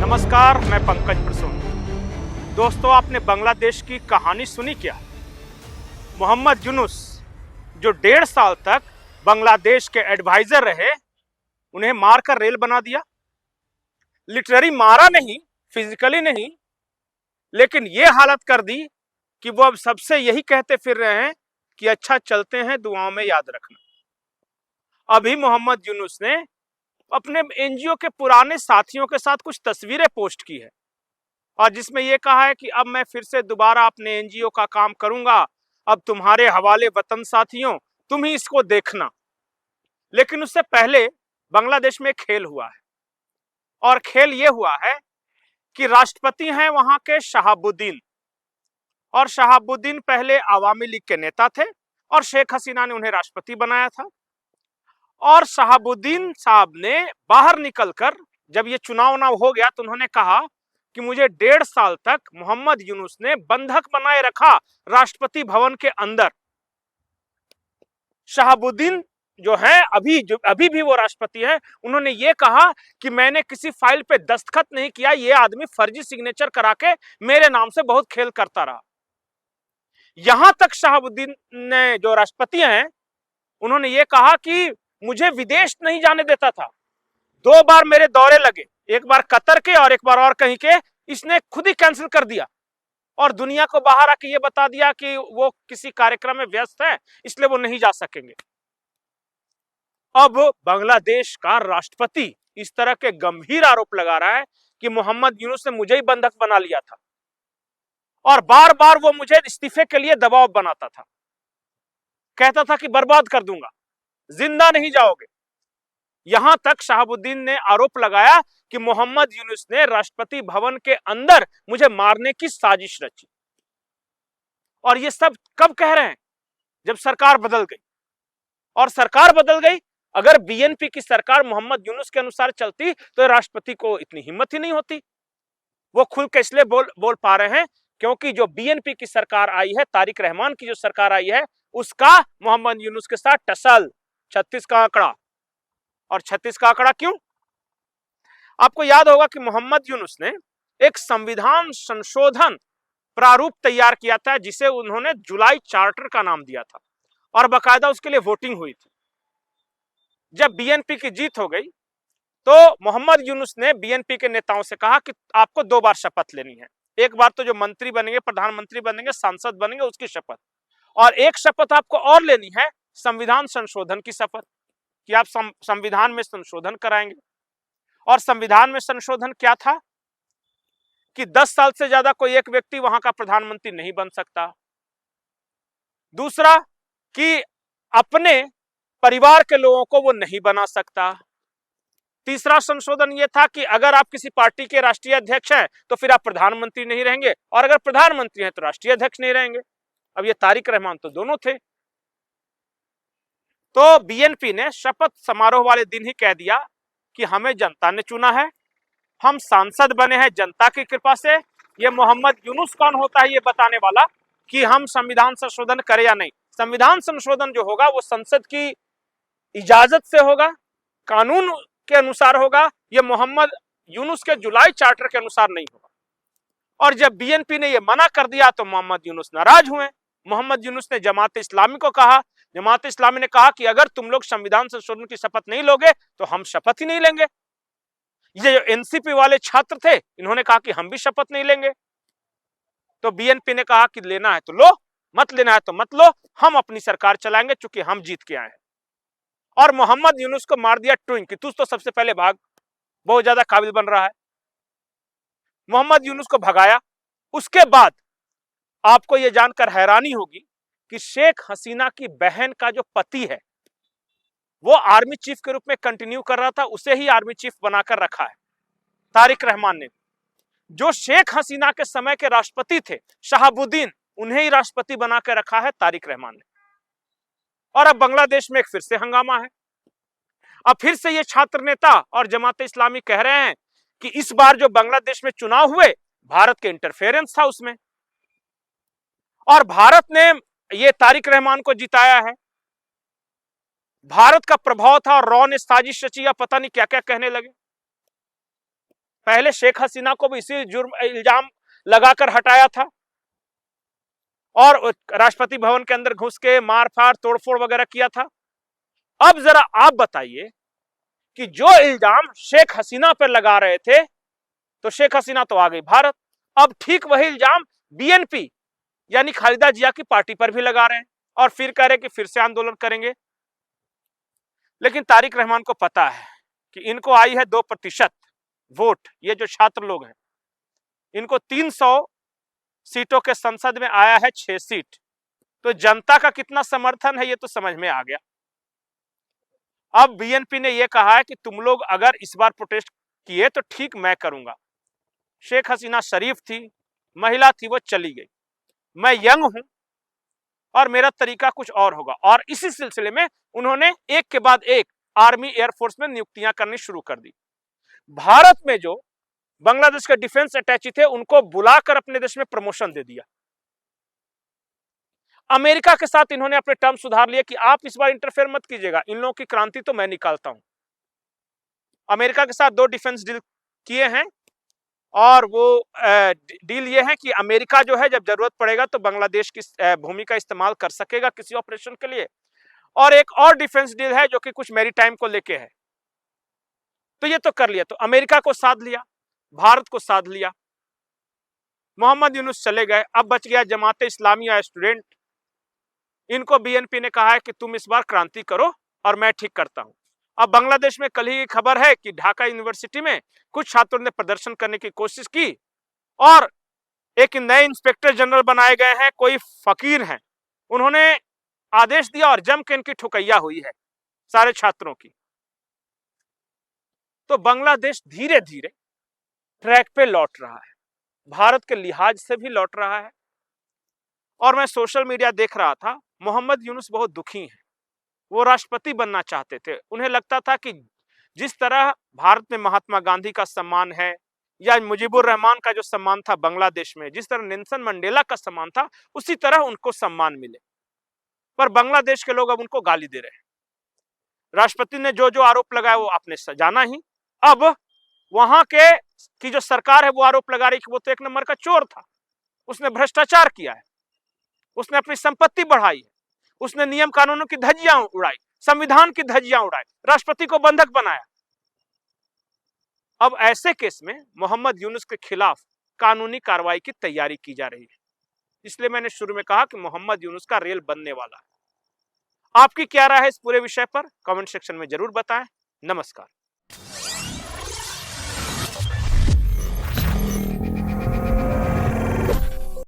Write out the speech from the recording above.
नमस्कार, मैं पंकज प्रसून। दोस्तों, आपने बांग्लादेश की कहानी सुनी क्या? मोहम्मद यूनुस जो 1.5 साल तक बांग्लादेश के एडवाइजर रहे, उन्हें मारकर रेल बना दिया। लिटररी मारा नहीं, फिजिकली नहीं, लेकिन ये हालत कर दी कि वो अब सबसे यही कहते फिर रहे हैं कि अच्छा चलते हैं, दुआओं में याद रखना। अभी मोहम्मद यूनुस ने अपने एनजीओ के पुराने साथियों के साथ कुछ तस्वीरें पोस्ट की है और जिसमें यह कहा है कि अब मैं फिर से दोबारा अपने एनजीओ का काम करूंगा, अब तुम्हारे हवाले वतन साथियों, तुम ही इसको देखना। लेकिन उससे पहले बांग्लादेश में खेल हुआ है और खेल यह हुआ है कि राष्ट्रपति हैं वहां के शहाबुद्दीन, और शहाबुद्दीन पहले अवामी लीग के नेता थे और शेख हसीना ने उन्हें राष्ट्रपति बनाया था। और शहाबुद्दीन साहब ने बाहर निकलकर जब ये चुनाव हो गया तो उन्होंने कहा कि मुझे 1.5 साल तक मोहम्मद यूनुस ने बंधक बनाए रखा राष्ट्रपति भवन के अंदर। शहाबुद्दीन जो है अभी भी वो राष्ट्रपति है, उन्होंने ये कहा कि मैंने किसी फाइल पे दस्तखत नहीं किया, ये आदमी फर्जी सिग्नेचर करा के मेरे नाम से बहुत खेल करता रहा। यहां तक शहाबुद्दीन ने, जो राष्ट्रपति हैं, उन्होंने ये कहा कि मुझे विदेश नहीं जाने देता था। 2 बार मेरे दौरे लगे, एक बार कतर के और एक बार और कहीं के, इसने खुद ही कैंसिल कर दिया और दुनिया को बाहर आके ये बता दिया कि वो किसी कार्यक्रम में व्यस्त है, इसलिए वो नहीं जा सकेंगे। अब बांग्लादेश का राष्ट्रपति इस तरह के गंभीर आरोप लगा रहा है कि मोहम्मद यूनुस ने मुझे ही बंधक बना लिया था और बार बार वो मुझे इस्तीफे के लिए दबाव बनाता था, कहता था कि बर्बाद कर दूंगा, जिंदा नहीं जाओगे। यहां तक शहाबुद्दीन ने आरोप लगाया कि मोहम्मद यूनुस ने राष्ट्रपति भवन के अंदर मुझे मारने की साजिश रची। और ये सब कब कह रहे हैं? जब सरकार बदल गई। और सरकार बदल गई, अगर बीएनपी की सरकार मोहम्मद यूनुस के अनुसार चलती तो राष्ट्रपति को इतनी हिम्मत ही नहीं होती। वो खुल के इसलिए बोल पा रहे हैं क्योंकि जो बीएनपी की सरकार आई है, तारिक रहमान की जो सरकार आई है, उसका मोहम्मद यूनुस के साथ टसल, 36 का आंकड़ा। और 36 का आंकड़ा क्यों? आपको याद होगा कि मोहम्मद यूनुस ने एक संविधान संशोधन प्रारूप तैयार किया था जिसे उन्होंने जुलाई चार्टर का नाम दिया था और बाकायदा उसके लिए वोटिंग हुई थी। जब बीएनपी की जीत हो गई तो मोहम्मद यूनुस ने बीएनपी के नेताओं से कहा कि आपको 2 बार शपथ लेनी है। एक बार तो जो मंत्री बनेंगे, प्रधानमंत्री बनेंगे, सांसद बनेंगे, उसकी शपथ, और एक शपथ आपको और लेनी है, संविधान संशोधन की शपथ, कि आप संविधान में संशोधन कराएंगे। और संविधान में संशोधन क्या था कि 10 साल से ज्यादा कोई एक व्यक्ति वहां का प्रधानमंत्री नहीं बन सकता। दूसरा कि अपने परिवार के लोगों को वो नहीं बना सकता। तीसरा संशोधन ये था कि अगर आप किसी पार्टी के राष्ट्रीय अध्यक्ष हैं तो फिर आप प्रधानमंत्री नहीं रहेंगे, और अगर प्रधानमंत्री हैं तो राष्ट्रीय अध्यक्ष नहीं रहेंगे। अब ये तारिक रहमान तो दोनों थे। तो बीएनपी ने शपथ समारोह वाले दिन ही कह दिया कि हमें जनता ने चुना है, हम सांसद बने हैं जनता की कृपा से। ये मोहम्मद यूनुस कौन होता है ये बताने वाला कि हम संविधान संशोधन करें या नहीं। संविधान संशोधन जो होगा वो संसद की इजाजत से होगा, कानून के अनुसार होगा। ये मोहम्मद यूनुस के जुलाई चार्टर के अनुसार नहीं होगा। और जब बीएनपी ने ये मना कर दिया तो मोहम्मद यूनुस नाराज हुए। मोहम्मद यूनुस ने जमात इस्लामी को कहा, जमात इस्लामी ने कहा कि अगर तुम लोग संविधान संशोधन की शपथ नहीं लोगे तो हम शपथ ही नहीं लेंगे। ये जो एनसीपी वाले छात्र थे, इन्होंने कहा कि हम भी शपथ नहीं लेंगे। तो बीएनपी ने कहा कि लेना है तो लो, मत लेना है तो मत लो, हम अपनी सरकार चलाएंगे चूंकि हम जीत के आए हैं। और मोहम्मद यूनुस को मार दिया ट्विंग कि तू तो सबसे पहले भाग, बहुत ज्यादा काबिल बन रहा है। मोहम्मद यूनुस को भगाया। उसके बाद आपको यह जानकर हैरानी होगी कि शेख हसीना की बहन का जो पति है वो आर्मी चीफ के रूप में कंटिन्यू कर रहा था, उसे ही आर्मी चीफ बनाकर रखा है तारिक रहमान ने। जो शेख हसीना के समय के राष्ट्रपति थे शहाबुद्दीन, उन्हें ही राष्ट्रपति बनाकर रखा है तारिक रहमान ने। और अब बांग्लादेश में एक फिर से हंगामा है। अब फिर से ये छात्र नेता और जमात इस्लामी कह रहे हैं कि इस बार जो बांग्लादेश में चुनाव हुए, भारत के इंटरफेरेंस था उसमें, और भारत ने ये तारिक रहमान को जिताया है, भारत का प्रभाव था और रॉ ने साजिश रची या पता नहीं क्या क्या कहने लगे। पहले शेख हसीना को भी इसी जुर्म इल्जाम लगाकर हटाया था और राष्ट्रपति भवन के अंदर घुस के मार फाड़ तोड़फोड़ वगैरह किया था। अब जरा आप बताइए कि जो इल्जाम शेख हसीना पर लगा रहे थे, तो शेख हसीना तो आ गई भारत, अब ठीक वही इल्जाम बीएनपी यानी खालिदा जिया की पार्टी पर भी लगा रहे हैं और फिर कह रहे हैं कि फिर से आंदोलन करेंगे। लेकिन तारिक रहमान को पता है कि इनको आई है 2% वोट, ये जो छात्र लोग हैं, इनको 300 सीटों के संसद में आया है 6 सीट, तो जनता का कितना समर्थन है ये तो समझ में आ गया। अब बीएनपी ने यह कहा है कि तुम लोग अगर इस बार प्रोटेस्ट किए तो ठीक मैं करूंगा। शेख हसीना शरीफ थी, महिला थी, वो चली गई। मैं यंग हूं और मेरा तरीका कुछ और होगा, और इसी सिलसिले में उन्होंने एक के बाद एक आर्मी एयरफोर्स में नियुक्तियां करनी शुरू कर दी। भारत में जो बांग्लादेश के डिफेंस अटैची थे उनको बुलाकर अपने देश में प्रमोशन दे दिया। अमेरिका के साथ इन्होंने अपने टर्म सुधार लिए कि आप इस बार इंटरफेयर मत कीजिएगा, इन लोगों की क्रांति तो मैं निकालता हूं। अमेरिका के साथ 2 डिफेंस डील किए हैं और वो डील ये है कि अमेरिका जो है जब जरूरत पड़ेगा तो बांग्लादेश की भूमि का इस्तेमाल कर सकेगा किसी ऑपरेशन के लिए, और एक और डिफेंस डील है जो कि कुछ मैरीटाइम को लेके है। तो ये तो कर लिया, तो अमेरिका को साध लिया, भारत को साध लिया, मोहम्मद यूनुस चले गए, अब बच गया जमाते इस्लामी या स्टूडेंट। इनको बीएनपी ने कहा है कि तुम इस बार क्रांति करो और मैं ठीक करता हूं। अब बांग्लादेश में कल ही खबर है कि ढाका यूनिवर्सिटी में कुछ छात्रों ने प्रदर्शन करने की कोशिश की और एक नए इंस्पेक्टर जनरल बनाए गए हैं, कोई फकीर हैं, उन्होंने आदेश दिया और जम के इनकी ठुकैया हुई है सारे छात्रों की। तो बांग्लादेश धीरे धीरे ट्रैक पे लौट रहा है, भारत के लिहाज से भी लौट रहा है। और मैं सोशल मीडिया देख रहा था, मोहम्मद यूनुस बहुत दुखी हैं, वो राष्ट्रपति बनना चाहते थे। उन्हें लगता था कि जिस तरह भारत में महात्मा गांधी का सम्मान है या मुजीबुर रहमान का जो सम्मान था बांग्लादेश में, जिस तरह नेल्सन मंडेला का सम्मान था, उसी तरह उनको सम्मान मिले। पर बांग्लादेश के लोग अब उनको गाली दे रहे हैं। राष्ट्रपति ने जो जो आरोप लगाया वो आपने जाना ही। अब वहां के की जो सरकार है वो आरोप लगा रही कि वो तो एक नंबर का चोर था, उसने भ्रष्टाचार किया है, उसने अपनी संपत्ति बढ़ाई है, उसने नियम कानूनों की धज्जियां उड़ाई, संविधान की धज्जियां उड़ाई, राष्ट्रपति को बंधक बनाया। अब ऐसे केस में मोहम्मद यूनुस के खिलाफ कानूनी कार्रवाई की तैयारी की जा रही है। इसलिए मैंने शुरू में कहा कि मोहम्मद यूनुस का रेल बनने वाला है। आपकी क्या राय है इस पूरे विषय पर? कमेंट सेक्शन में जरूर बताएं। नमस्कार।